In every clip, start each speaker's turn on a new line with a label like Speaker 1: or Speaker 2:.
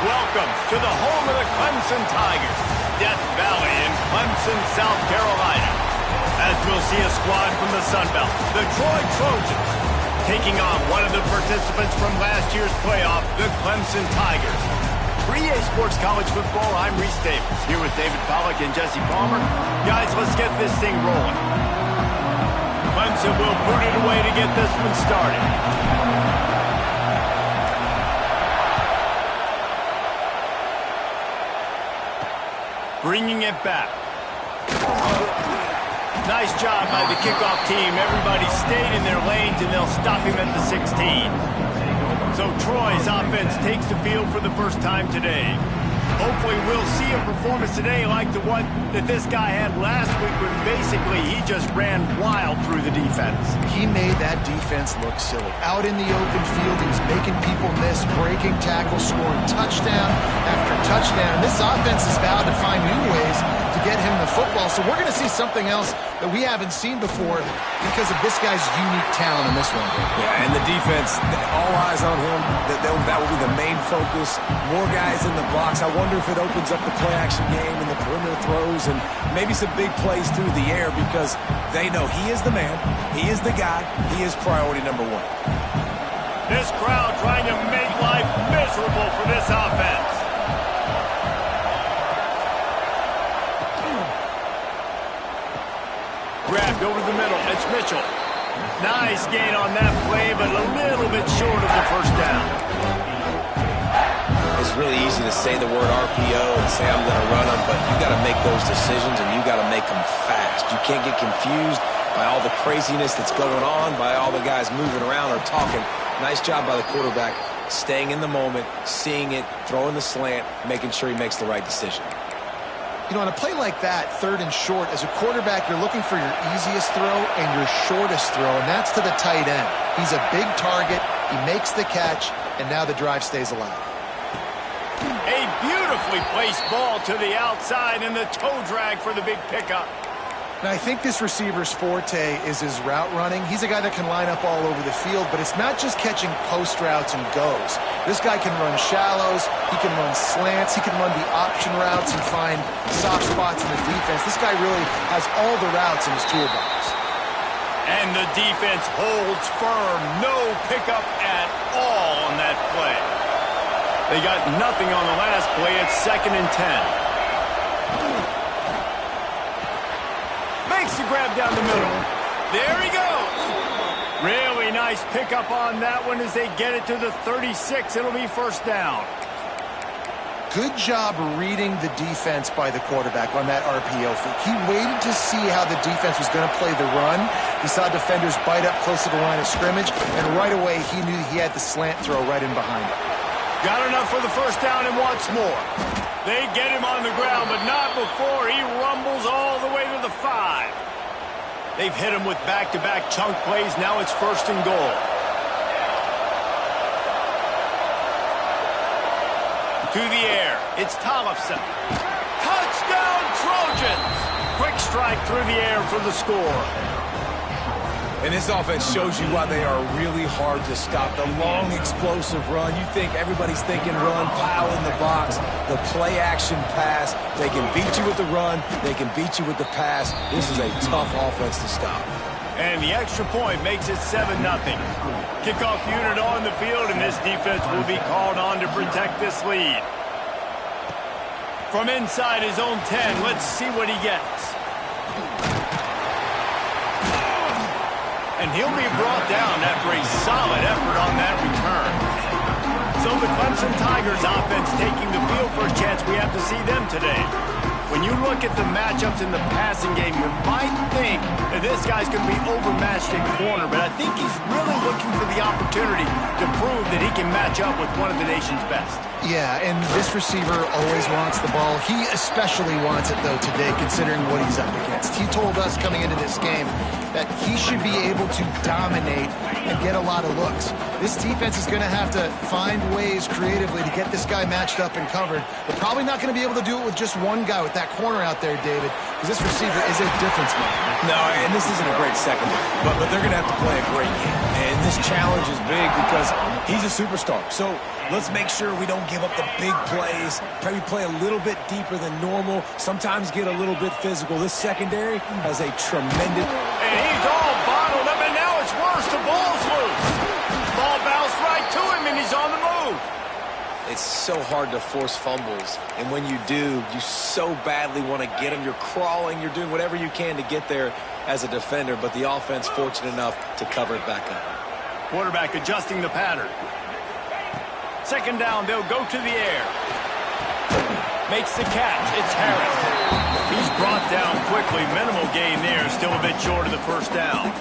Speaker 1: Welcome to the home of the Clemson Tigers, Death Valley in Clemson, South Carolina. As we'll see a squad from the Sun Belt, the Troy Trojans, taking on one of the participants from last year's playoff, the Clemson Tigers. For EA Sports College Football, I'm Reese Davis, here with David Pollack and Jesse Palmer. Guys, let's get this thing rolling. Clemson will boot it away to get this one started. Bringing it back. Nice job by the kickoff team. Everybody stayed in their lanes, and they'll stop him at the 16. So Troy's offense takes the field for the first time today. Hopefully we'll see a performance today like the one that this guy had last week when basically he just ran wild through the defense.
Speaker 2: He made that defense look silly. Out in the open field, he was making people miss, breaking tackles, scoring touchdown after touchdown. This offense is vowed to find new ways to get him the football. So we're going to see something else that we haven't seen before because of this guy's unique talent in this one.
Speaker 3: Yeah, and the defense, all eyes on him. That will be the main focus. More guys in the box. I wonder if it opens up the play-action game and the perimeter throws and maybe some big plays through the air because they know he is the man, he is the guy, he is priority number one.
Speaker 1: This crowd trying to make life miserable for this offense. Grabbed over the middle. It's Mitchell. Nice gain on that play, but a little bit short of the first down.
Speaker 3: It's really easy to say the word RPO and say I'm going to run them, but you got to make those decisions and you got to make them fast. You can't get confused by all the craziness that's going on, by all the guys moving around or talking. Nice job by the quarterback, staying in the moment, seeing it, throwing the slant, making sure he makes the right decision.
Speaker 2: You know, on a play like that, 3rd and short, as a quarterback, you're looking for your easiest throw and your shortest throw, and that's to the tight end. He's a big target, he makes the catch, and now the drive stays alive.
Speaker 1: A beautifully placed ball to the outside, and the toe drag for the big pickup.
Speaker 2: Now, I think this receiver's forte is his route running. He's a guy that can line up all over the field, but it's not just catching post routes and goes. This guy can run shallows, he can run slants, he can run the option routes and find soft spots in the defense. This guy really has all the routes in his toolbox.
Speaker 1: And the defense holds firm. No pickup at all on that play. They got nothing on the last play. It's 2nd and 10. Makes the grab down the middle. There he goes. Really nice pickup on that one as they get it to the 36. It'll be first down.
Speaker 2: Good job reading the defense by the quarterback on that RPO fake. He waited to see how the defense was going to play the run. He saw defenders bite up close to the line of scrimmage, and right away he knew he had the slant throw right in behind him.
Speaker 1: Got enough for the first down and wants more. They get him on the ground, but not before he rumbles all the way to the 5. They've hit him with back-to-back chunk plays. Now it's 1st and goal. To the air. It's Tollefson. Touchdown, Trojans! Quick strike through the air for the score.
Speaker 3: And this offense shows you why they are really hard to stop. The long, explosive run. You think everybody's thinking run, pile in the box. The play-action pass. They can beat you with the run. They can beat you with the pass. This is a tough offense to stop.
Speaker 1: And the extra point makes it 7-0. Kickoff unit on the field, and this defense will be called on to protect this lead. From inside his own 10, let's see what he gets. And he'll be brought down after a solid effort on that return. So the Clemson Tigers offense taking the field for a chance. We have to see them today. When you look at the matchups in the passing game, you might think that this guy's going to be overmatched in corner, but I think he's really looking for the opportunity to prove that he can match up with one of the nation's best.
Speaker 2: Yeah, and this receiver always wants the ball. He especially wants it, though, today, considering what he's up against. He told us coming into this game that he should be able to dominate and get a lot of looks. This defense is going to have to find ways creatively to get this guy matched up and covered. They're probably not going to be able to do it with just one guy with that corner out there, David, because this receiver is a difference maker.
Speaker 3: No, and this isn't a great secondary, but they're going to have to play a great game. And this challenge is big because he's a superstar. So let's make sure we don't give up the big plays. Probably play a little bit deeper than normal. Sometimes get a little bit physical. This secondary has a tremendous...
Speaker 1: And he's all bottled up, and now it's worse. The ball's loose. Ball bounced right to him, and he's on the move.
Speaker 3: It's so hard to force fumbles, and when you do, you so badly want to get them. You're crawling, you're doing whatever you can to get there as a defender, but the offense fortunate enough to cover it back up.
Speaker 1: Quarterback adjusting the pattern. Second down, they'll go to the air. Makes the catch. It's Harris. He's brought down quickly. Minimal gain there. Still a bit short of the first down.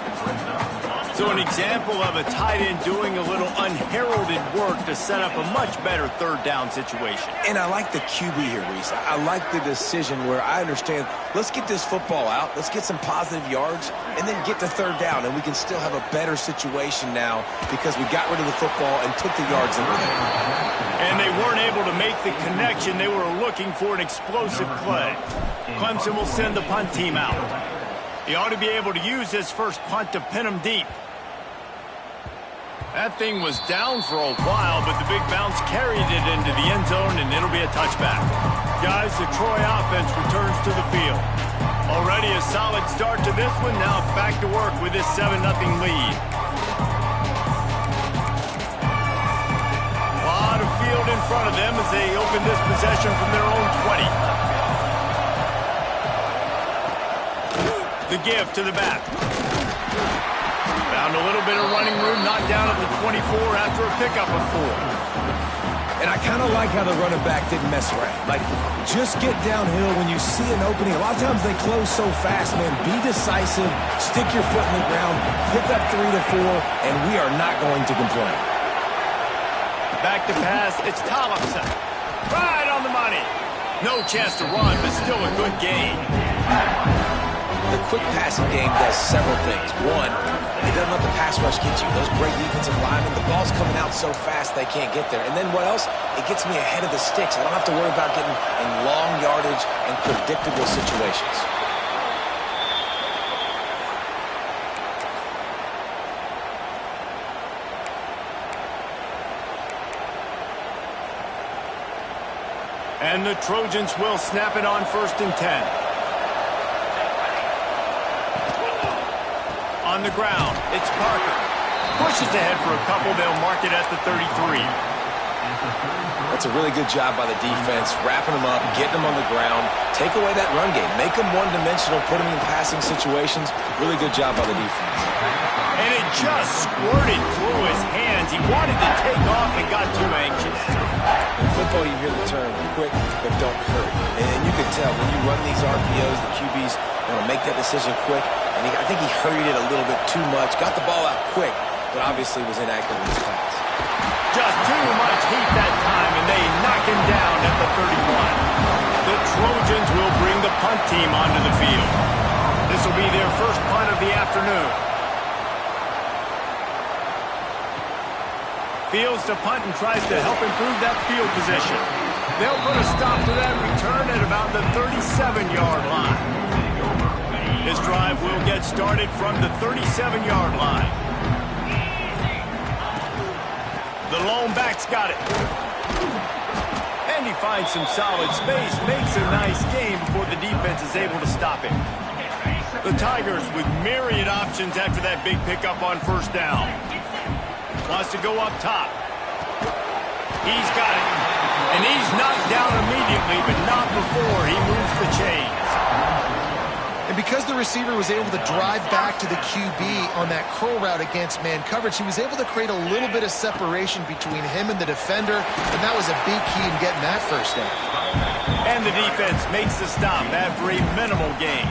Speaker 1: So an example of a tight end doing a little unheralded work to set up a much better third down situation.
Speaker 3: And I like the QB here, Reese. I like the decision where I understand, let's get this football out, let's get some positive yards, and then get to third down, and we can still have a better situation now because we got rid of the football and took the yards in there.
Speaker 1: And they weren't able to make the connection. They were looking for an explosive play. Clemson will send the punt team out. He ought to be able to use this first punt to pin him deep. That thing was down for a while, but the big bounce carried it into the end zone, and it'll be a touchback. Guys, the Troy offense returns to the field. Already a solid start to this one. Now back to work with this 7-0 lead. A lot of field in front of them as they open this possession from their own 20. The give to the back. Found a little bit of running room, knocked down at the 24 after a pickup of 4.
Speaker 3: And I kind of like how the running back didn't mess around. Like, just get downhill when you see an opening. A lot of times they close so fast, man. Be decisive, stick your foot in the ground, pick up 3 to 4, and we are not going to complain.
Speaker 1: Back to pass, it's Tollefson. Right on the money. No chance to run, but still a good game.
Speaker 3: The quick passing game does several things. One, it doesn't let the pass rush get you. Those great defensive linemen, the ball's coming out so fast they can't get there. And then what else? It gets me ahead of the sticks. I don't have to worry about getting in long yardage and predictable situations.
Speaker 1: And the Trojans will snap it on 1st and 10. On the ground, it's Parker. Pushes ahead for a couple. They'll mark it at the 33.
Speaker 3: That's a really good job by the defense, wrapping them up, getting them on the ground, take away that run game, make them one-dimensional, put them in passing situations. Really good job by the defense.
Speaker 1: And it just squirted through his hands. He wanted to take off and got too anxious.
Speaker 3: In football, you hear the term quick, but don't hurry. And you can tell when you run these RPOs, the QBs want to make that decision quick. And I think he hurried it a little bit too much, got the ball out quick, but obviously was inaccurate in his pass.
Speaker 1: Just too much heat that time, and they knock him down at the 31. The Trojans will bring the punt team onto the field. This will be their first punt of the afternoon. Fields to punt and tries to help improve that field position. They'll put a stop to that return at about the 37-yard line. This drive will get started from the 37-yard line. The lone back's got it. And he finds some solid space, makes a nice gain before the defense is able to stop him. The Tigers with myriad options after that big pickup on 1st down. Wants to go up top. He's got it. And he's knocked down immediately, but not before he moves the chains.
Speaker 2: And because the receiver was able to drive back to the QB on that curl route against man coverage, he was able to create a little bit of separation between him and the defender, and that was a big key in getting that first down.
Speaker 1: And the defense makes the stop after a minimal gain.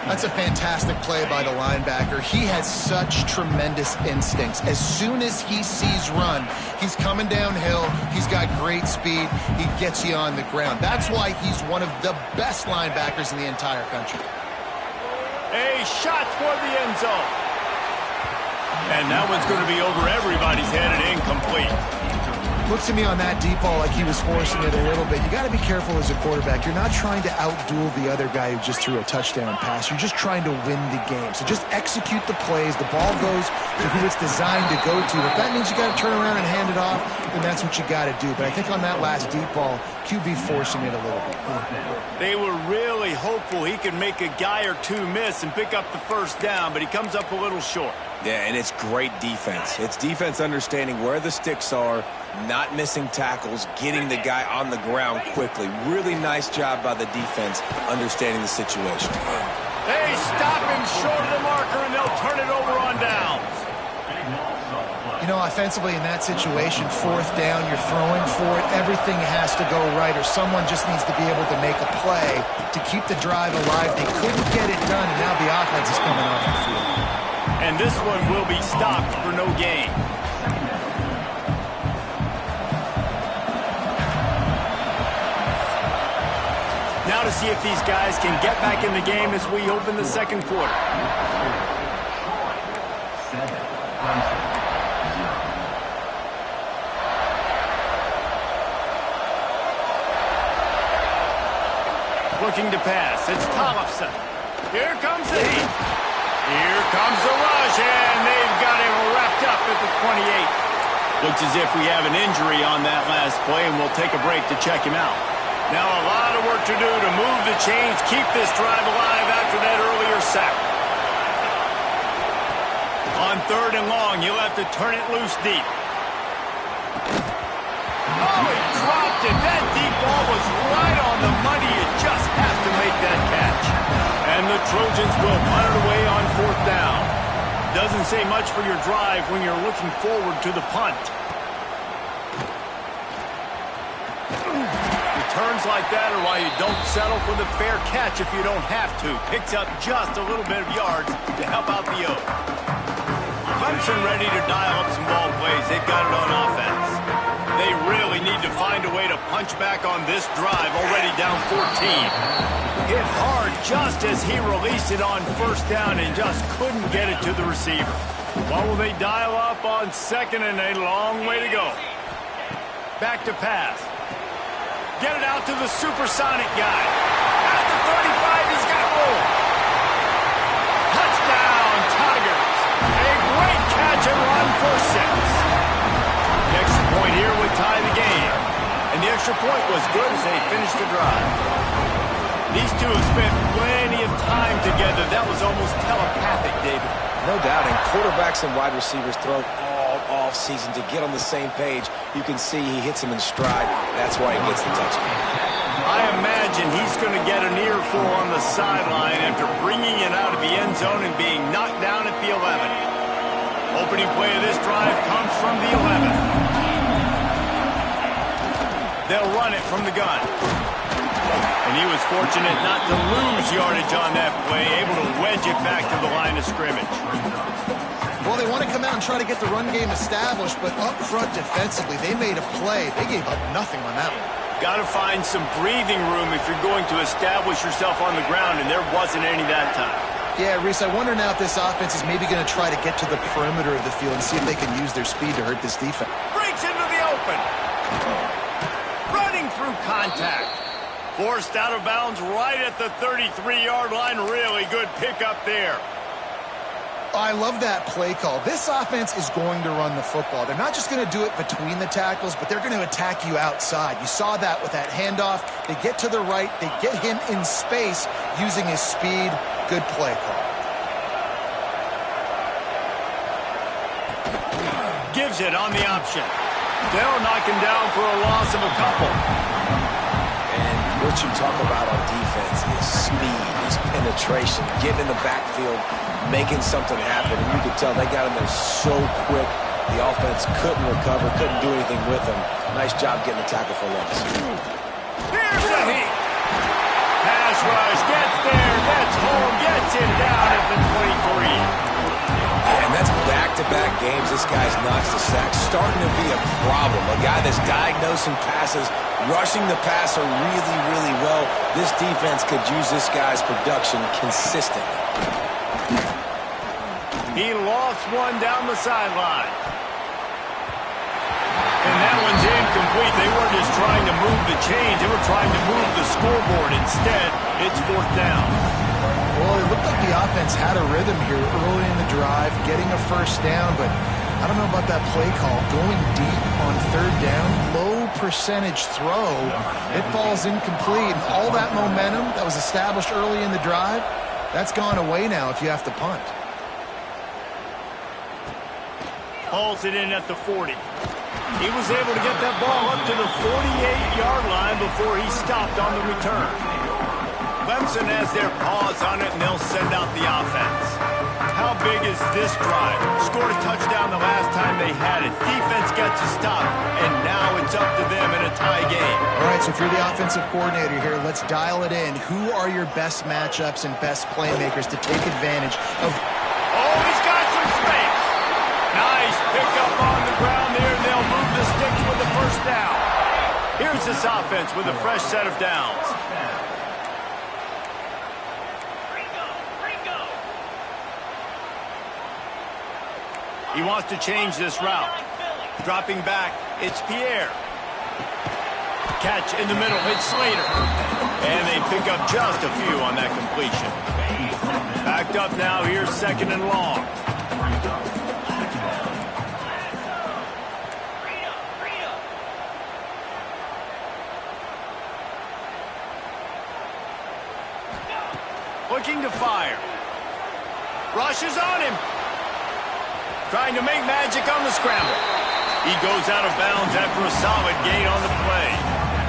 Speaker 2: That's a fantastic play by the linebacker. He has such tremendous instincts. As soon as he sees run, he's coming downhill. He's got great speed. He gets you on the ground. That's why he's one of the best linebackers in the entire country.
Speaker 1: A shot toward the end zone. And that one's going to be over everybody's head and incomplete.
Speaker 2: Looks to me on that deep ball like he was forcing it a little bit. You got to be careful as a quarterback. You're not trying to outduel the other guy who just threw a touchdown pass. You're just trying to win the game. So just execute the plays. The ball goes to who it's designed to go to. If that means you got to turn around and hand it off, then that's what you got to do. But I think on that last deep ball, QB forcing it a little bit.
Speaker 1: They were really hopeful he could make a guy or two miss and pick up the first down, but he comes up a little short.
Speaker 3: Yeah, and it's great defense. It's defense understanding where the sticks are, not missing tackles, getting the guy on the ground quickly. Really nice job by the defense understanding the situation.
Speaker 1: They stop him short of the marker, and they'll turn it over on downs.
Speaker 2: You know, offensively in that situation, fourth down, you're throwing for it. Everything has to go right, or someone just needs to be able to make a play to keep the drive alive. They couldn't get it done, and now the offense is coming off the field.
Speaker 1: And this one will be stopped for no gain. Now to see if these guys can get back in the game as we open the second quarter. Looking to pass. It's Clemson. Here comes the heat. Here comes the rush, and they've got him wrapped up at the 28. Looks as if we have an injury on that last play, and we'll take a break to check him out. Now a lot of work to do to move the chains, keep this drive alive after that earlier sack. On third and long, you'll have to turn it loose deep. Oh, he dropped it. That deep ball was right on the money. You just have to make that catch. And the Trojans will punt it away on fourth down. Doesn't say much for your drive when you're looking forward to the punt. Returns like that are why you don't settle for the fair catch if you don't have to. Picks up just a little bit of yards to help out the Oak. Clemson ready to dial up some ball plays. They've got it on offense. They really need to find a way to punch back on this drive, already down 14. Hit hard just as he released it on first down and just couldn't get it to the receiver. What will they dial up on second and a long way to go? Back to pass. Get it out to the supersonic guy. At the 35, he's got room. Touchdown, Tigers. A great catch and run for 6. The extra point here would tie the game. And the extra point was good as they finished the drive. These two have spent plenty of time together. That was almost telepathic, David.
Speaker 3: No doubt, and quarterbacks and wide receivers throw all off-season to get on the same page. You can see he hits him in stride. That's why he gets the touchdown.
Speaker 1: I imagine he's going to get an earful on the sideline after bringing it out of the end zone and being knocked down at the 11. Opening play of this drive comes from the 11. They'll run it from the gun. And he was fortunate not to lose yardage on that play, able to wedge it back to the line of scrimmage.
Speaker 2: Well, they want to come out and try to get the run game established, but up front defensively, they made a play. They gave up nothing on that one.
Speaker 1: Got to find some breathing room if you're going to establish yourself on the ground, and there wasn't any that time.
Speaker 2: Yeah, Reese, I wonder now if this offense is maybe going to try to get to the perimeter of the field and see if they can use their speed to hurt this defense.
Speaker 1: Breaks into the open. Running through contact. Forced out of bounds right at the 33-yard line. Really good pickup there.
Speaker 2: I love that play call. This offense is going to run the football. They're not just going to do it between the tackles, but they're going to attack you outside. You saw that with that handoff. They get to the right. They get him in space using his speed. Good play call.
Speaker 1: Gives it on the option. They'll knock him down for a loss of a couple.
Speaker 3: And what you talk about on defense is speed, is penetration, getting in the backfield, making something happen. And you could tell they got him there so quick. The offense couldn't recover, couldn't do anything with him. Nice job getting the tackle for loss.
Speaker 1: Here's a heat. Pass rush, gets there, gets home, gets it down at the 23.
Speaker 3: And that's back-to-back games. This guy's notched the sack, starting to be a problem. A guy that's diagnosing passes, rushing the passer really, really well. This defense could use this guy's production consistently.
Speaker 1: He lost one down the sideline. And that one's incomplete. They weren't just trying to move the chains. They were trying to move the scoreboard. Instead, it's 4th down.
Speaker 2: Well, it looked like the offense had a rhythm here early in the drive, getting a 1st down, but I don't know about that play call. Going deep on 3rd down, low percentage throw, it falls incomplete. And all that momentum that was established early in the drive, that's gone away now if you have to punt.
Speaker 1: Hauls it in at the 40. He was able to get that ball up to the 48-yard line before he stopped on the return. Clemson has their paws on it, and they'll send out the offense. How big is this drive? Scored a touchdown the last time they had it. Defense gets a stop, and now it's up to them in a tie game.
Speaker 2: All right, so if you're the offensive coordinator here, let's dial it in. Who are your best matchups and best playmakers to take advantage of?
Speaker 1: Oh, he's got some space. Nice pickup on the ground there, and they'll move the sticks with the 1st down. Here's this offense with a fresh set of downs. He wants to change this route. Dropping back, it's Pierre. Catch in the middle, it's Slater. And they pick up just a few on that completion. Backed up now, here's 2nd and long. Looking to fire. Rushes on him. Trying to make magic on the scramble. He goes out of bounds after a solid gain on the play.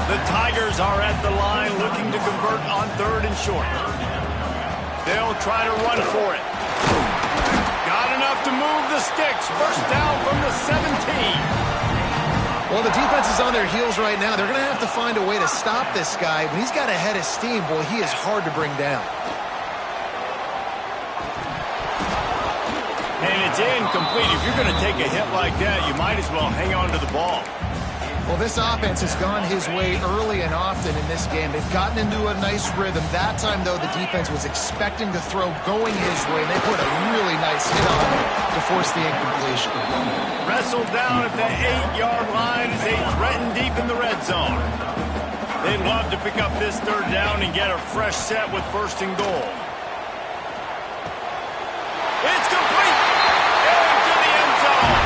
Speaker 1: The Tigers are at the line looking to convert on 3rd and short. They'll try to run for it. Got enough to move the sticks. 1st down from the 17.
Speaker 2: Well, the defense is on their heels right now. They're going to have to find a way to stop this guy. When he's got a head of steam, boy, he is hard to bring down.
Speaker 1: And it's incomplete. If you're going to take a hit like that, you might as well hang on to the ball.
Speaker 2: Well, this offense has gone his way early and often in this game. They've gotten into a nice rhythm. That time, though, the defense was expecting the throw going his way. They put a really nice hit on him to force the incompletion.
Speaker 1: Wrestled down at the 8-yard line as they threaten deep in the red zone. They'd love to pick up this 3rd down and get a fresh set with 1st and goal. It's complete! Into the end zone!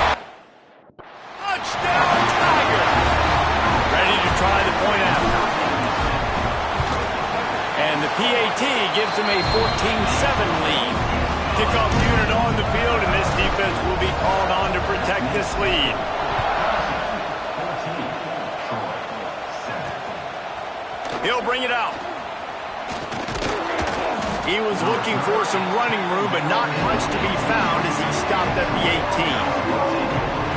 Speaker 1: Touchdown, Tiger! Ready to try the point after. And the PAT gives them a 14-7 lead. Kickoff unit on the field, and this defense will be called on to protect this lead. He'll bring it out. He was looking for some running room, but not much to be found as he stopped at the 18.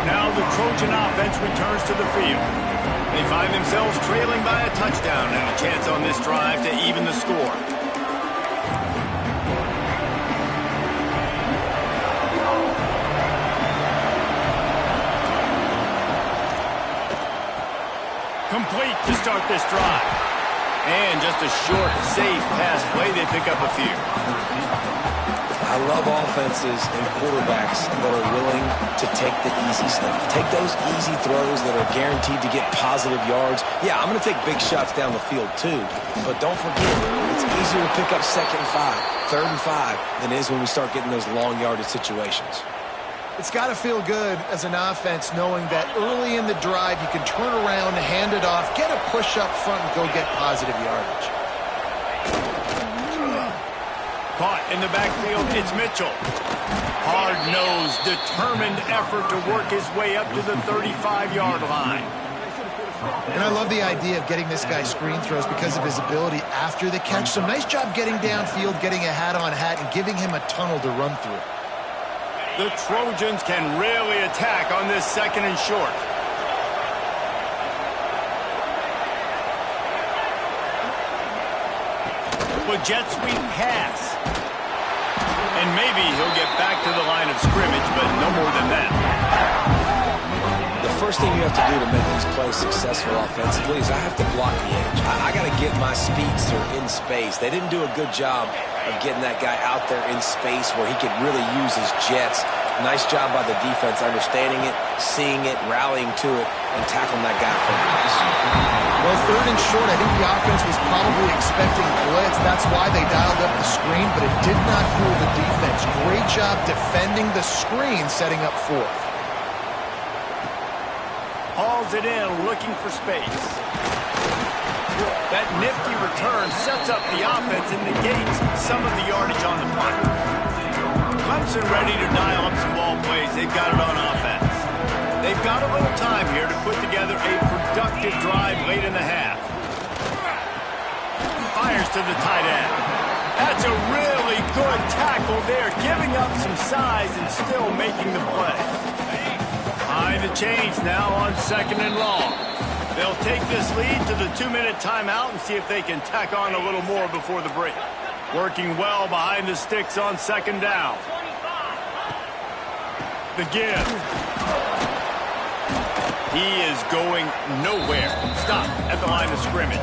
Speaker 1: Now the Trojan offense returns to the field. They find themselves trailing by a touchdown and a chance on this drive to even the score. Complete to start this drive. And just a short, safe pass play, they pick up a few.
Speaker 3: I love offenses and quarterbacks that are willing to take the easy stuff. Take those easy throws that are guaranteed to get positive yards. Yeah, I'm going to take big shots down the field too. But don't forget, it's easier to pick up 2nd and 5, 3rd and 5 than it is when we start getting those long yardage situations.
Speaker 2: It's got to feel good as an offense knowing that early in the drive you can turn around, hand it off, get a push up front, and go get positive yardage.
Speaker 1: Caught in the backfield, it's Mitchell. Hard-nosed, determined effort to work his way up to the 35-yard line.
Speaker 2: And I love the idea of getting this guy screen throws because of his ability after the catch. So nice job getting downfield, getting a hat-on-hat, and giving him a tunnel to run through.
Speaker 1: The Trojans can really attack on this 2nd and short. With jet sweep pass. And maybe he'll get back to the line of scrimmage, but no more than that.
Speaker 3: The first thing you have to do to make these plays successful offensively is I have to block the edge. I got to get my speedster in space. They didn't do a good job of getting that guy out there in space where he could really use his jets. Nice job by the defense understanding it, seeing it, rallying to it, and tackling that guy for the pass.
Speaker 2: Well, third and short, I think the offense was probably expecting blitz. That's why they dialed up the screen, but it did not fool the defense. Great job defending the screen, setting up fourth.
Speaker 1: Hauls it in, looking for space. That nifty return sets up the offense and negates some of the yardage on the punt. Clemson ready to dial up some ball plays. They've got it on offense. They've got a little time here to put together a productive drive late in the half. Fires to the tight end. That's a really good tackle there, giving up some size and still making the play. Behind the chains now on 2nd and long. They'll take this lead to the 2-minute timeout and see if they can tack on a little more before the break. Working well behind the sticks on 2nd down. The give. He is going nowhere. Stop at the line of scrimmage.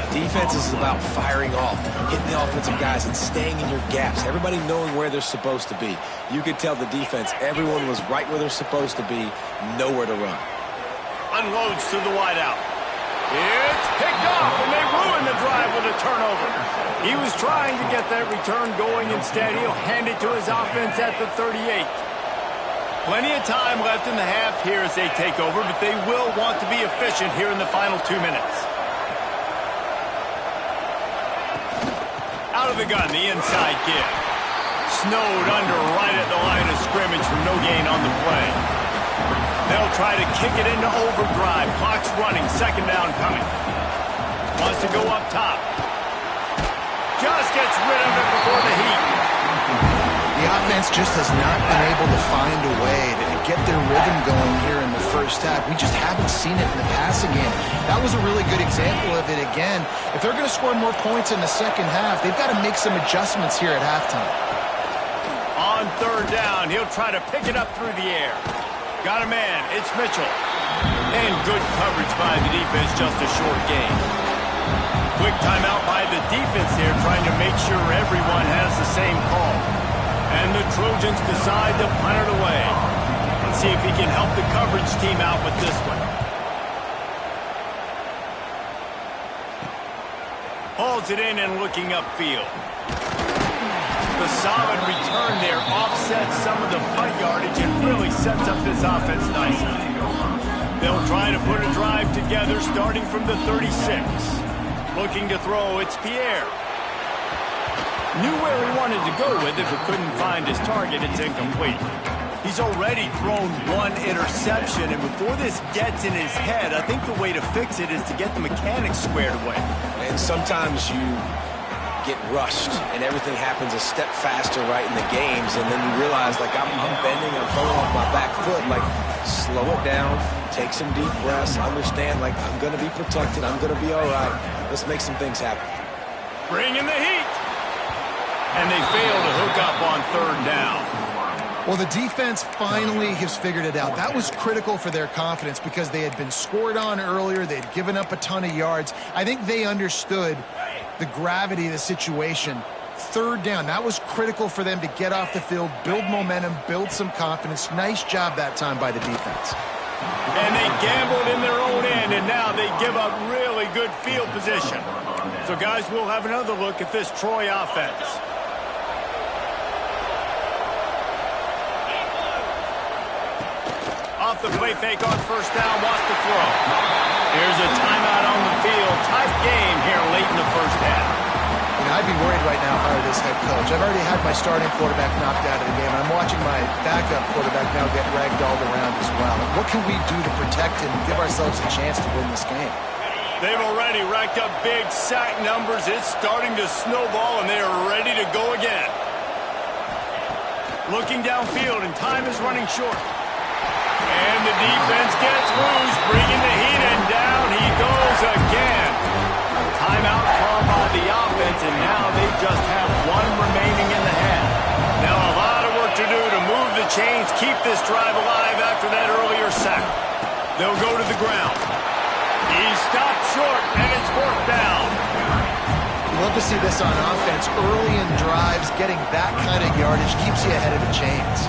Speaker 3: Defense is about firing off, hitting the offensive guys, and staying in your gaps. Everybody knowing where they're supposed to be. You could tell the defense, everyone was right where they're supposed to be, nowhere to run.
Speaker 1: Unloads to the wideout. It's picked off, and they ruin the drive with a turnover. He was trying to get that return going. Instead, he'll hand it to his offense at the 38. Plenty of time left in the half here as they take over, but they will want to be efficient here in the final 2 minutes. Out of the gun, the inside give. Snowed under right at the line of scrimmage for no gain on the play. They'll try to kick it into overdrive. Clock's running, 2nd down coming. Wants to go up top. Just gets rid of it before the heat.
Speaker 2: The offense just has not been able to find a way to get their rhythm going here in the first half. We just haven't seen it in the passing game. That was a really good example of it again. If they're going to score more points in the second half, they've got to make some adjustments here at halftime.
Speaker 1: On 3rd down, he'll try to pick it up through the air. Got a man, it's Mitchell. And good coverage by the defense, just a short gain. Quick timeout by the defense here, trying to make sure everyone has the same call. And the Trojans decide to punt it away. Let's see if he can help the coverage team out with this one. Hauls it in and looking upfield. The solid return there offsets some of the punt yardage and really sets up this offense nicely. They'll try to put a drive together starting from the 36. Looking to throw, it's Pierre. Knew where he wanted to go with it, but couldn't find his target. It's incomplete. He's already thrown one interception, and before this gets in his head, I think the way to fix it is to get the mechanics squared away.
Speaker 3: And sometimes you get rushed, and everything happens a step faster right in the games, and then you realize, like, I'm bending, I'm throwing off my back foot. Like, slow it down, take some deep breaths, understand, like, I'm going to be protected, I'm going to be all right. Let's make some things happen.
Speaker 1: Bring in the heat. And they fail to hook up on 3rd down.
Speaker 2: Well, the defense finally has figured it out. That was critical for their confidence because they had been scored on earlier. They'd given up a ton of yards. I think they understood the gravity of the situation. 3rd down, that was critical for them to get off the field, build momentum, build some confidence. Nice job that time by the defense.
Speaker 1: And they gambled in their own end, and now they give up really good field position. So, guys, we'll have another look at this Troy offense. Off the play fake on 1st down, wants to throw. Here's a timeout on the field. Tight game here late in the first half.
Speaker 2: You know, I'd be worried right now if I were this head coach. I've already had my starting quarterback knocked out of the game. I'm watching my backup quarterback now get ragdolled around as well. What can we do to protect him and give ourselves a chance to win this game?
Speaker 1: They've already racked up big sack numbers. It's starting to snowball, and they are ready to go again. Looking downfield, and time is running short. And the defense gets loose, bringing the heat, and down he goes again. Timeout called by the offense, and now they just have one remaining in the half. Now a lot of work to do to move the chains, keep this drive alive after that earlier sack. They'll go to the ground. He stopped short, and it's fourth down.
Speaker 2: Love to see this on offense. Early in drives, getting that kind of yardage keeps you ahead of the chains.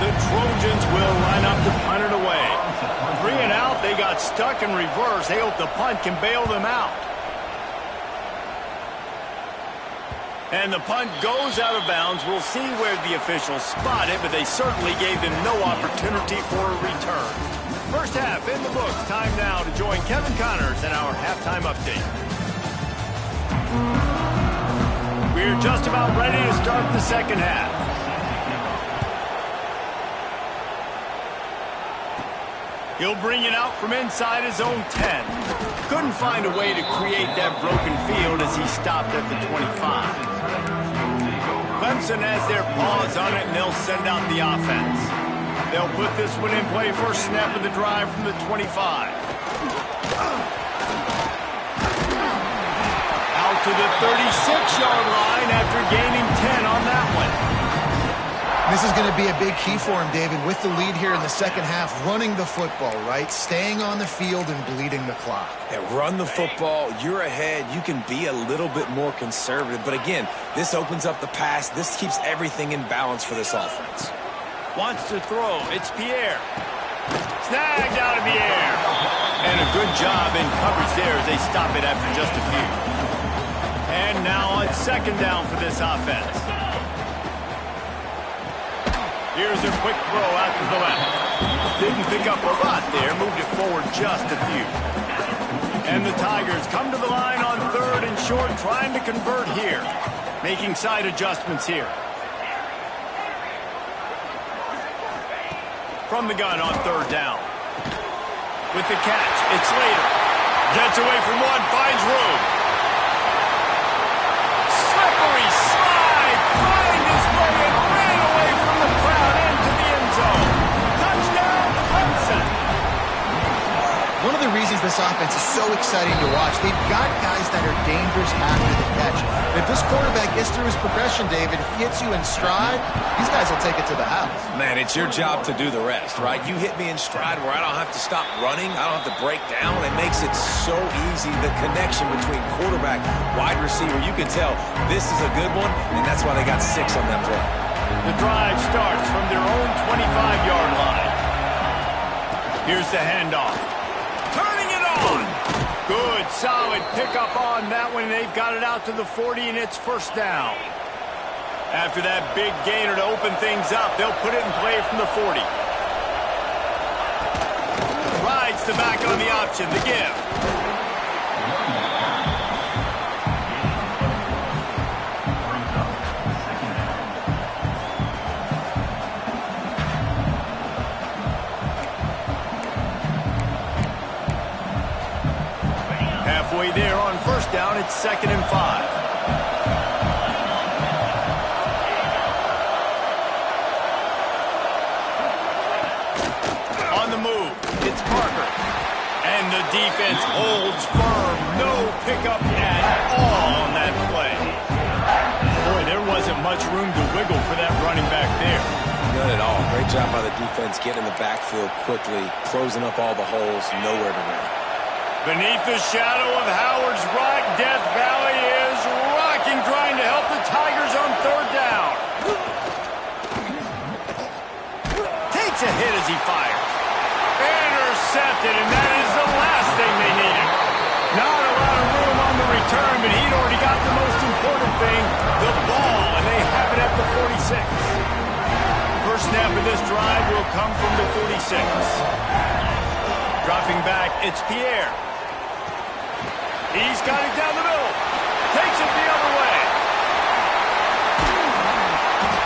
Speaker 1: The Trojans will line up to punt it away. 3 and out, they got stuck in reverse. They hope the punt can bail them out. And the punt goes out of bounds. We'll see where the officials spot it, but they certainly gave them no opportunity for a return. First half in the books. Time now to join Kevin Connors in our halftime update. We're just about ready to start the second half. He'll bring it out from inside his own 10. Couldn't find a way to create that broken field as he stopped at the 25. Clemson has their paws on it, and they'll send out the offense. They'll put this one in play first snap of the drive from the 25. Out to the 36-yard line after gaining 10 on that one.
Speaker 2: This is going to be a big key for him, David, with the lead here in the second half, running the football, right? Staying on the field and bleeding the clock.
Speaker 3: Yeah, run the football. You're ahead. You can be a little bit more conservative. But again, this opens up the pass. This keeps everything in balance for this offense.
Speaker 1: Wants to throw. It's Pierre. Snagged out of the air. And a good job in coverage there as they stop it after just a few. And now on second down for this offense. Here's a quick throw out to the left. Didn't pick up a lot there. Moved it forward just a few. And the Tigers come to the line on third and short, trying to convert here. Making side adjustments here. From the gun on third down. With the catch, it's Slater. Gets away from one, finds room. Slippery slide. Find his way and ran away from the crowd into the end zone. Touchdown, Clemson.
Speaker 2: One of the reasons this offense is so exciting to watch, they've got guys that are dangerous after the catch. If this quarterback gets through his progression, David, hits you in stride, these guys will take it to the house.
Speaker 3: Man, it's your job to do the rest, right? You hit me in stride where I don't have to stop running. I don't have to break down. It makes it so easy. The connection between quarterback, wide receiver, you can tell this is a good one, and that's why they got 6 on that play.
Speaker 1: The drive starts from their own 25-yard line. Here's the handoff. Turning it on. Good, solid pickup on that one. They've got it out to the 40, and it's first down. After that big gainer to open things up, they'll put it in play from the 40. Rides the back on the option, the give. Halfway there on first down, it's 2nd and 5. On the move, it's Parker. And the defense holds firm. No pickup at all on that play. Boy, there wasn't much room to wiggle for that running back there.
Speaker 3: None at all. Great job by the defense getting in the backfield quickly, closing up all the holes, nowhere to run.
Speaker 1: Beneath the shadow of Howard's Rock, Death Valley is rocking, trying to help the Tigers on third down. Takes a hit as he fires. Intercepted, and that is the last thing they needed. Not a lot of room on the return, but he'd already got the most important thing, the ball, and they have it at the 46. First snap of this drive will come from the 46. Dropping back, it's Pierre. He's got it down the middle. Takes it the other way.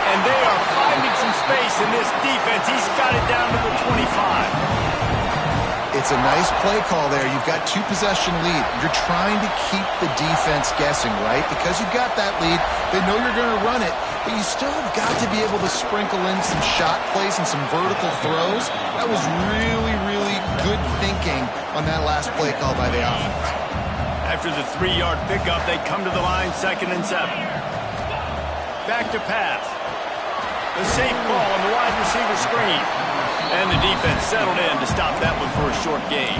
Speaker 1: And they are finding some space in this defense. He's got it down to the 25.
Speaker 2: It's a nice play call there. You've got 2-possession lead. You're trying to keep the defense guessing, right? Because you've got that lead, they know you're going to run it, but you still have got to be able to sprinkle in some shot plays and some vertical throws. That was really, really good thinking on that last play call by the offense.
Speaker 1: After the 3-yard pickup, they come to the line 2nd and 7. back to pass. The safe call on the wide receiver screen. And the defense settled in to stop that one for a short gain.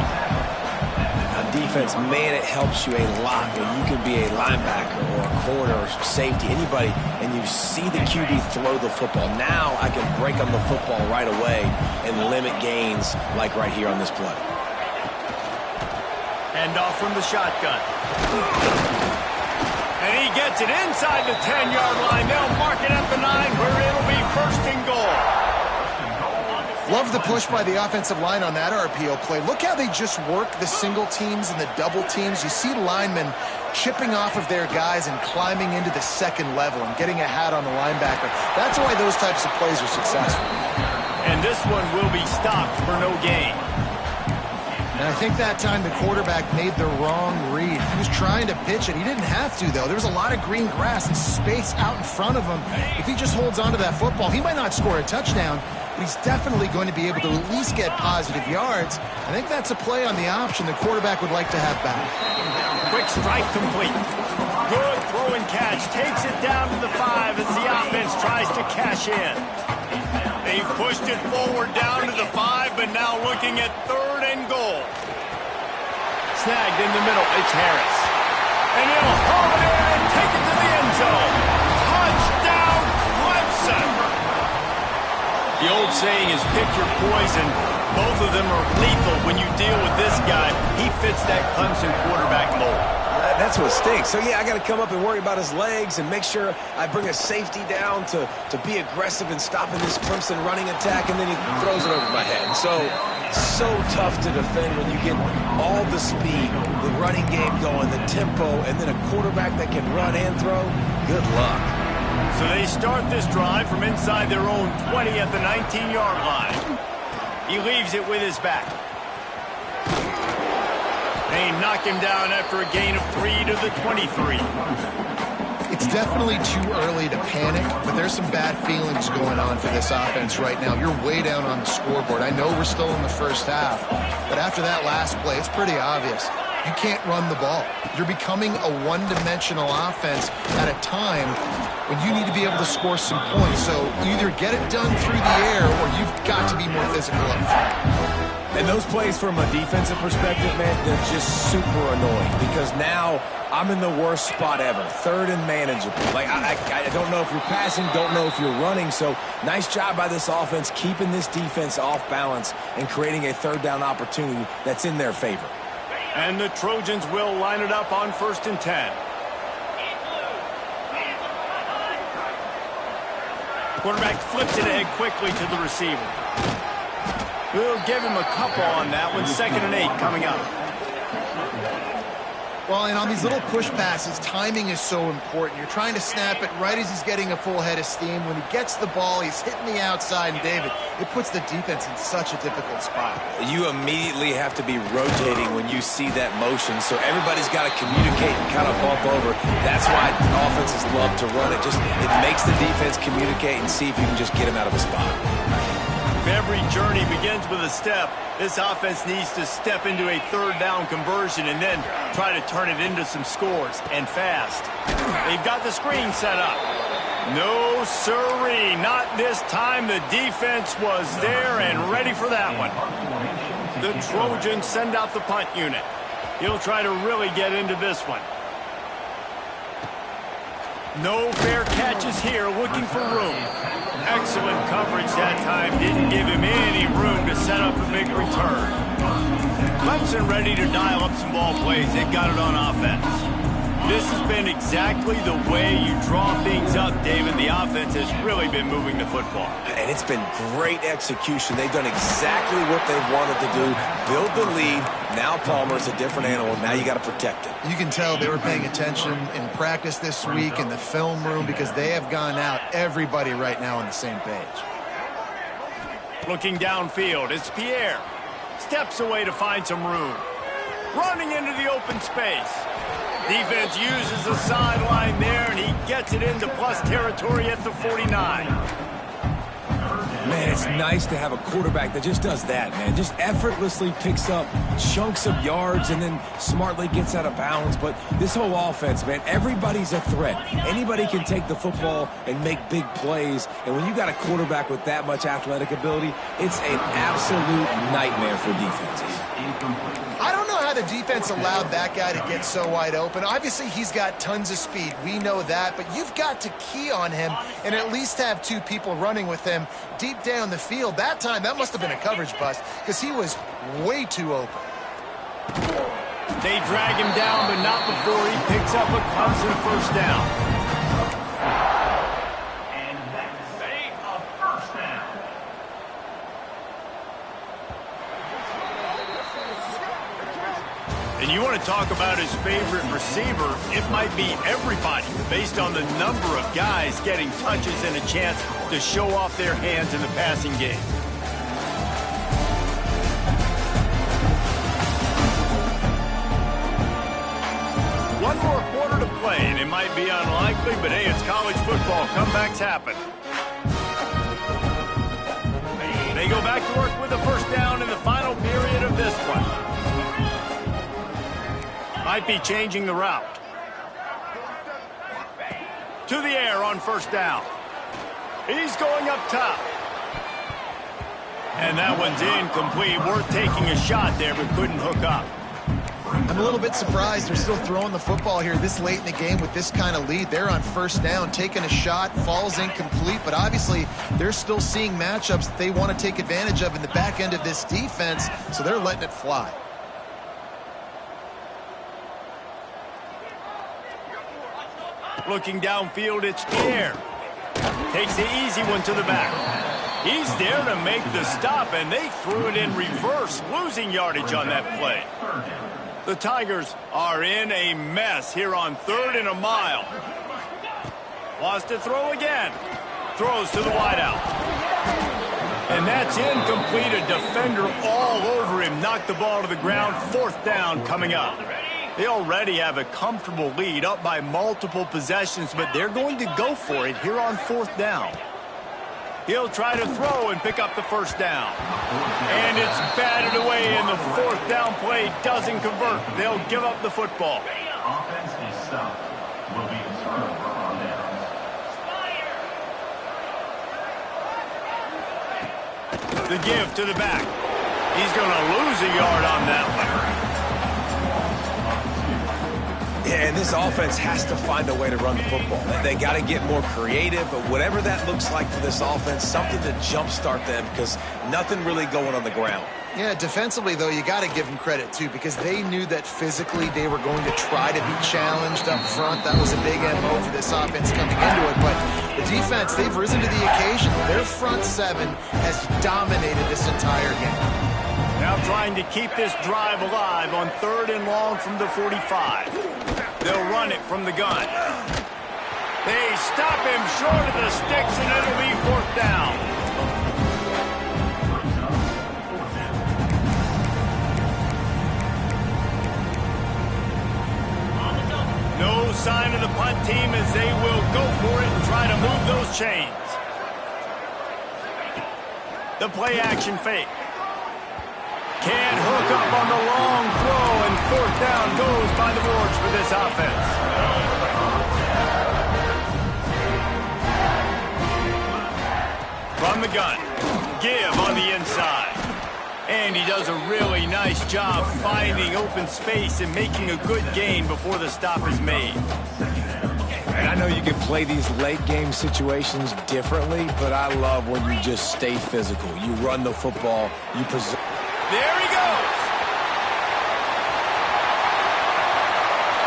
Speaker 3: Now, defense, man, it helps you a lot when you can be a linebacker or a corner or safety, anybody, and you see the QB throw the football. Now I can break on the football right away and limit gains like right here on this play.
Speaker 1: Hand off from the shotgun. And he gets it inside the 10-yard line. They'll mark it at the 9 where it'll be 1st and goal.
Speaker 2: Love the push by the offensive line on that RPO play. Look how they just work the single teams and the double teams. You see linemen chipping off of their guys and climbing into the second level and getting a hat on the linebacker. That's why those types of plays are successful.
Speaker 1: And this one will be stopped for no gain.
Speaker 2: And I think that time the quarterback made the wrong read. He was trying to pitch it. He didn't have to, though. There was a lot of green grass and space out in front of him. If he just holds on to that football, he might not score a touchdown, but he's definitely going to be able to at least get positive yards. I think that's a play on the option the quarterback would like to have back.
Speaker 1: Quick strike complete. Good throw and catch. Takes it down to the 5 as the offense tries to cash in. They've pushed it forward down to the 5, but now looking at 3rd and goal. Snagged in the middle. It's Harris. And he'll haul it in and take it to the end zone. Touchdown, Clemson. The old saying is pick your poison. Both of them are lethal when you deal with this guy. He fits that Clemson quarterback mold.
Speaker 3: That's what stinks. So, yeah, I got to come up and worry about his legs and make sure I bring a safety down to be aggressive in stopping this Clemson running attack, and then he throws it over my head. So tough to defend when you get all the speed, the running game going, the tempo, and then a quarterback that can run and throw. Good luck.
Speaker 1: So they start this drive from inside their own 20 at the 19-yard line. He leaves it with his back. They knock him down after a gain of 3 to the 23.
Speaker 2: It's definitely too early to panic, but there's some bad feelings going on for this offense right now. You're way down on the scoreboard. I know we're still in the first half, but after that last play, it's pretty obvious. You can't run the ball. You're becoming a one-dimensional offense at a time when you need to be able to score some points. So you either get it done through the air or you've got to be more physical up front.
Speaker 3: And those plays from a defensive perspective, man, they're just super annoying because now I'm in the worst spot ever, 3rd and manageable. Like, I don't know if you're passing, don't know if you're running. So nice job by this offense keeping this defense off balance and creating a 3rd down opportunity that's in their favor.
Speaker 1: And the Trojans will line it up on 1st and 10. Quarterback flips it ahead quickly to the receiver. We'll give him a couple on that one. 2nd and 8 coming up.
Speaker 2: Well, and on these little push passes, timing is so important. You're trying to snap it right as he's getting a full head of steam. When he gets the ball, he's hitting the outside, and David, it puts the defense in such a difficult spot.
Speaker 3: You immediately have to be rotating when you see that motion, so everybody's got to communicate and kind of bump over. That's why offenses love to run it. It makes the defense communicate and see if you can just get him out of a spot.
Speaker 1: If every journey begins with a step, this offense needs to step into a 3rd down conversion and then try to turn it into some scores, and fast. They've got the screen set up. No siree, not this time. The defense was there and ready for that one. The Trojans send out the punt unit. He'll try to really get into this one. No fair catches here, looking for room. Excellent coverage that time. Didn't give him any room to set up a big return. Clemson ready to dial up some ball plays. They've got it on offense. This has been exactly the way you draw things up, David. The offense has really been moving the football.
Speaker 3: And it's been great execution. They've done exactly what they've wanted to do. Build the lead. Now Palmer's a different animal. Now you got to protect it.
Speaker 2: You can tell they were paying attention in practice this week in the film room because they have gone out, everybody right now on the same page.
Speaker 1: Looking downfield, it's Pierre. Steps away to find some room. Running into the open space. Defense uses the sideline there, and he gets it into plus territory at the 49.
Speaker 3: Man, it's nice to have a quarterback that just does that, man. Just effortlessly picks up chunks of yards and then smartly gets out of bounds. But this whole offense, man, everybody's a threat. Anybody can take the football and make big plays. And when you got a quarterback with that much athletic ability, it's an absolute nightmare for defenses.
Speaker 2: I don't know how the defense allowed that guy to get so wide open. Obviously, he's got tons of speed. We know that. But you've got to key on him and at least have two people running with him deep down the field. That time, that must have been a coverage bust because he was way too open.
Speaker 1: They drag him down, but not before he picks up a Clemson first down.
Speaker 4: And that's a first down.
Speaker 1: And you want to talk about his favorite receiver, it might be everybody, based on the number of guys getting touches and a chance to show off their hands in the passing game. One more quarter to play, and it might be unlikely, but hey, it's college football. Comebacks happen. They go back to work with a first down in the final period of this one. Might be changing the route. To the air on first down. He's going up top. And that one's incomplete. Worth taking a shot there, but couldn't hook up.
Speaker 2: I'm a little bit surprised they're still throwing the football here this late in the game with this kind of lead. They're on first down, taking a shot, falls incomplete, but obviously they're still seeing matchups that they want to take advantage of in the back end of this defense, so they're letting it fly.
Speaker 1: Looking downfield, it's Pierre. Takes the easy one to the back. He's there to make the stop, and they threw it in reverse, losing yardage on that play. The Tigers are in a mess here on 3rd and a mile. Wants to throw again. Throws to the wideout. And that's incomplete. A defender all over him. Knocked the ball to the ground. 4th down coming up. They already have a comfortable lead, up by multiple possessions, but they're going to go for it here on 4th down. He'll try to throw and pick up the first down. And it's batted away, and the 4th down play doesn't convert. They'll give up the football.
Speaker 4: Offense is stopped. Will be a turnover on downs.
Speaker 1: The give to the back. He's going to lose a yard on that one.
Speaker 3: Yeah, and this offense has to find a way to run the football. They got to get more creative, but whatever that looks like for this offense, something to jumpstart them because nothing really going on the ground.
Speaker 2: Yeah, defensively, though, you got to give them credit, too, because they knew that physically they were going to try to be challenged up front. That was a big MO for this offense coming into it. But the defense, they've risen to the occasion. Their front seven has dominated this entire game.
Speaker 1: Now trying to keep this drive alive on 3rd and long from the 45. They'll run it from the gun. They stop him short of the sticks, and it'll be 4th down. No sign of the punt team as they will go for it and try to move those chains. The play action fake. Can't hook up on the long throw, and 4th down goes by the boards for this offense. From the gun, give on the inside. And he does a really nice job finding open space and making a good gain before the stop is made.
Speaker 3: And I know you can play these late game situations differently, but I love when you just stay physical. You run the football, you preserve.
Speaker 1: There he goes.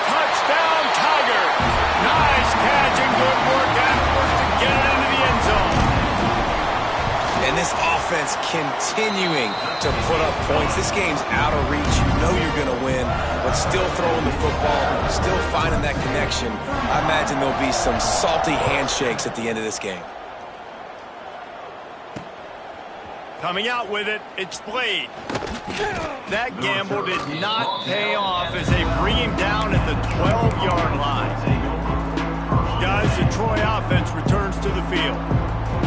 Speaker 1: Touchdown, Tigers. Nice catch and good work afterwards to get it into the end zone.
Speaker 3: And this offense continuing to put up points. This game's out of reach. You know you're going to win, but still throwing the football, still finding that connection. I imagine there'll be some salty handshakes at the end of this game.
Speaker 1: Coming out with it, it's Blade. That gamble did not pay off as they bring him down at the 12-yard line. Guys, the Troy offense returns to the field.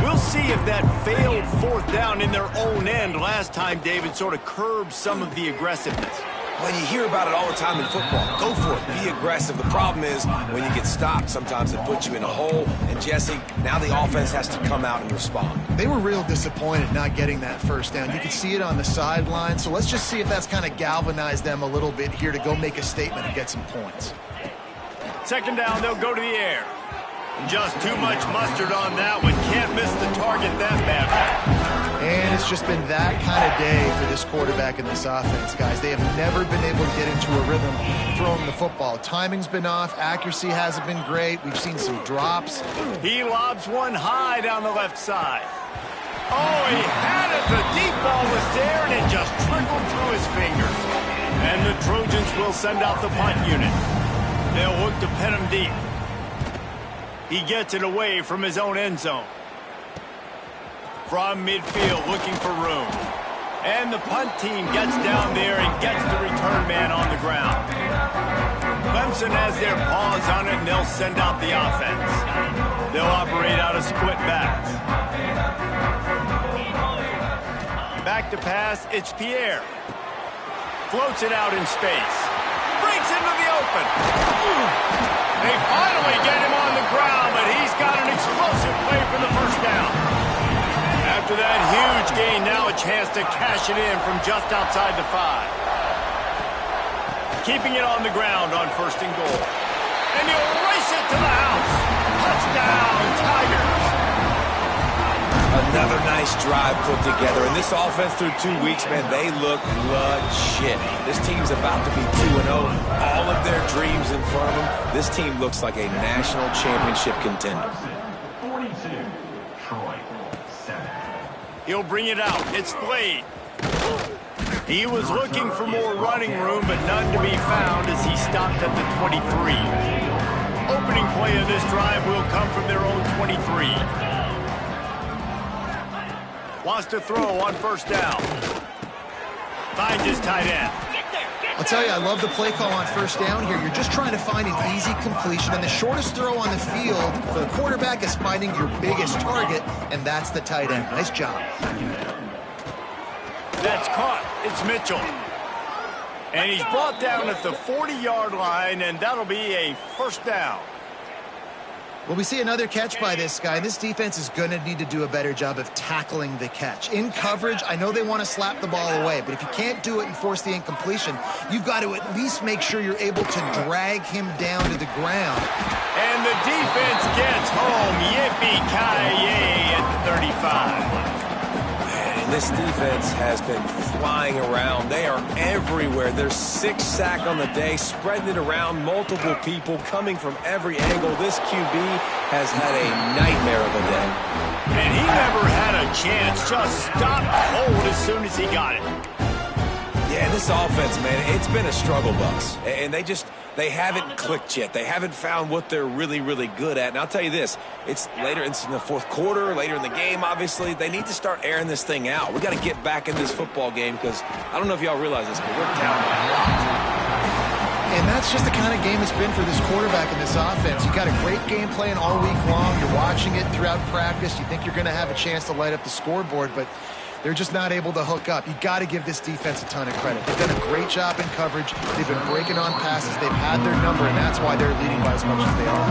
Speaker 1: We'll see if that failed fourth down in their own end last time, David, sort of curbed some of the aggressiveness.
Speaker 3: Well, you hear about it all the time in football. Go for it. Be aggressive. The problem is when you get stopped, sometimes it puts you in a hole. And, Jesse, now the offense has to come out and respond.
Speaker 2: They were real disappointed not getting that first down. You could see it on the sideline. So let's just see if that's kind of galvanized them a little bit here to go make a statement and get some points.
Speaker 1: Second down, they'll go to the air. Just too much mustard on that one. Can't miss the target that bad.
Speaker 2: And it's just been that kind of day for this quarterback and this offense, guys. They have never been able to get into a rhythm throwing the football. Timing's been off. Accuracy hasn't been great. We've seen some drops.
Speaker 1: He lobs one high down the left side. Oh, he had it. The deep ball was there, and it just trickled through his fingers. And the Trojans will send out the punt unit. They'll look to pin him deep. He gets it away from his own end zone. From midfield, looking for room. And the punt team gets down there and gets the return man on the ground. Clemson has their paws on it, and they'll send out the offense. They'll operate out of split backs. Back to pass, it's Pierre. Floats it out in space. Breaks into the open. They finally get him on the ground, but he's got an explosive play for the first down. After that huge gain, now a chance to cash it in from just outside the 5. Keeping it on the ground on first and goal. And he'll race it to the house. Touchdown, Tigers.
Speaker 3: Another nice drive put together. And this offense through 2 weeks, man, they look legit. This team's about to be 2-0. All of their dreams in front of them. This team looks like a national championship contender.
Speaker 4: 42, Troy, 7.
Speaker 1: He'll bring it out. It's Blade. He was looking for more running room, but none to be found as he stopped at the 23. Opening play of this drive will come from their own 23. Wants to throw on first down. Finds his tight end.
Speaker 2: I'll tell you, I love the play call on first down here. You're just trying to find an easy completion, and the shortest throw on the field for the quarterback is finding your biggest target, and that's the tight end. Nice job.
Speaker 1: That's caught. It's Mitchell. And he's brought down at the 40-yard line, and that'll be a first down.
Speaker 2: Well, we see another catch by this guy. This defense is going to need to do a better job of tackling the catch. In coverage, I know they want to slap the ball away, but if you can't do it and force the incompletion, you've got to at least make sure you're able to drag him down to the ground.
Speaker 1: And the defense gets home. Yippee-ki-yay at the 35.
Speaker 3: This defense has been flying around. They are everywhere. There's 6 sacks on the day, spreading it around, multiple people coming from every angle. This QB has had a nightmare of a day.
Speaker 1: And he never had a chance. Just stopped cold as soon as he got it.
Speaker 3: Yeah, this offense, man, it's been a struggle bus. And they haven't clicked yet. They haven't found what they're really, really good at. And I'll tell you this, it's later in the fourth quarter, later in the game, obviously. They need to start airing this thing out. We got to get back in this football game because I don't know if y'all realize this, but we're down by a lot.
Speaker 2: And that's just the kind of game it's been for this quarterback and this offense. You got a great game plan all week long. You're watching it throughout practice. You think you're going to have a chance to light up the scoreboard, but they're just not able to hook up. You got to give this defense a ton of credit. They've done a great job in coverage. They've been breaking on passes. They've had their number, and that's why they're leading by as much as they are.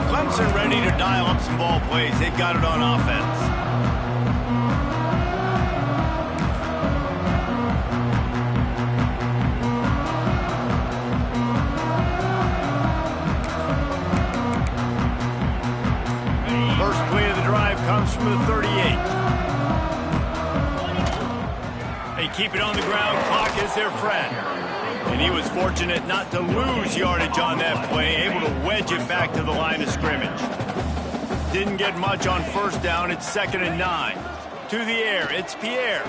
Speaker 1: Clemson ready to dial up some ball plays. They've got it on offense. First play of the drive comes from the 38. They keep it on the ground. Clock is their friend. And he was fortunate not to lose yardage on that play, able to wedge it back to the line of scrimmage. Didn't get much on first down. It's 2nd and 9. To the air, it's Pierre.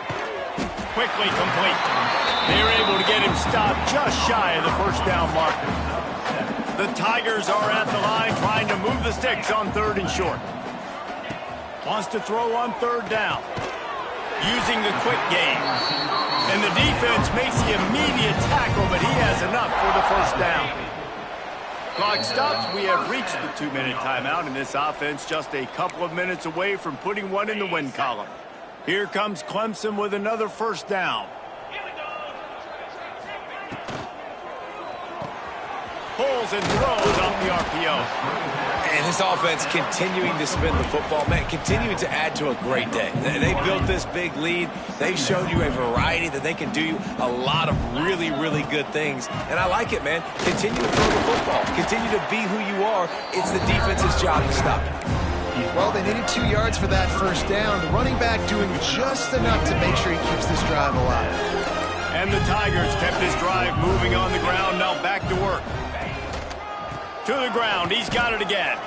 Speaker 1: Quickly complete. They're able to get him stopped just shy of the first down marker. The Tigers are at the line trying to move the sticks on 3rd and short. Wants to throw on 3rd down. Using the quick game. And the defense makes the immediate tackle, but he has enough for the first down. clock stops. We have reached the 2-minute timeout, and this offense just a couple of minutes away from putting one in the win column. Here comes Clemson with another first down. Pulls and throws off the RPO.
Speaker 3: And this offense continuing to spin the football, man, continuing to add to a great day. They built this big lead. They've shown you a variety that they can do a lot of really, really good things. And I like it, man. Continue to throw the football. Continue to be who you are. It's the defense's job to stop you.
Speaker 2: Well, they needed 2 yards for that first down. The running back doing just enough to make sure he keeps this drive alive.
Speaker 1: And the Tigers kept this drive moving on the ground. Now back to work. To the ground. He's got it again.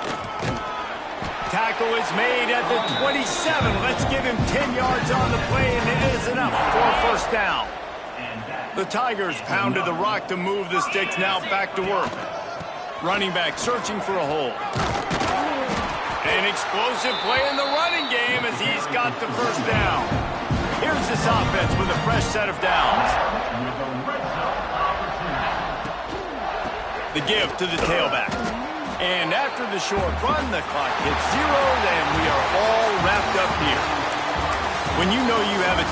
Speaker 1: Tackle is made at the 27. Let's give him 10 yards on the play, and it is enough for a first down. The Tigers pounded the rock to move the sticks. Now back to work. Running back searching for a hole. An explosive play in the running game as he's got the first down. Here's this offense with a fresh set of downs. The give to the tailback. And after the short run, the clock hits 0, and we are all wrapped up here. When you know you have a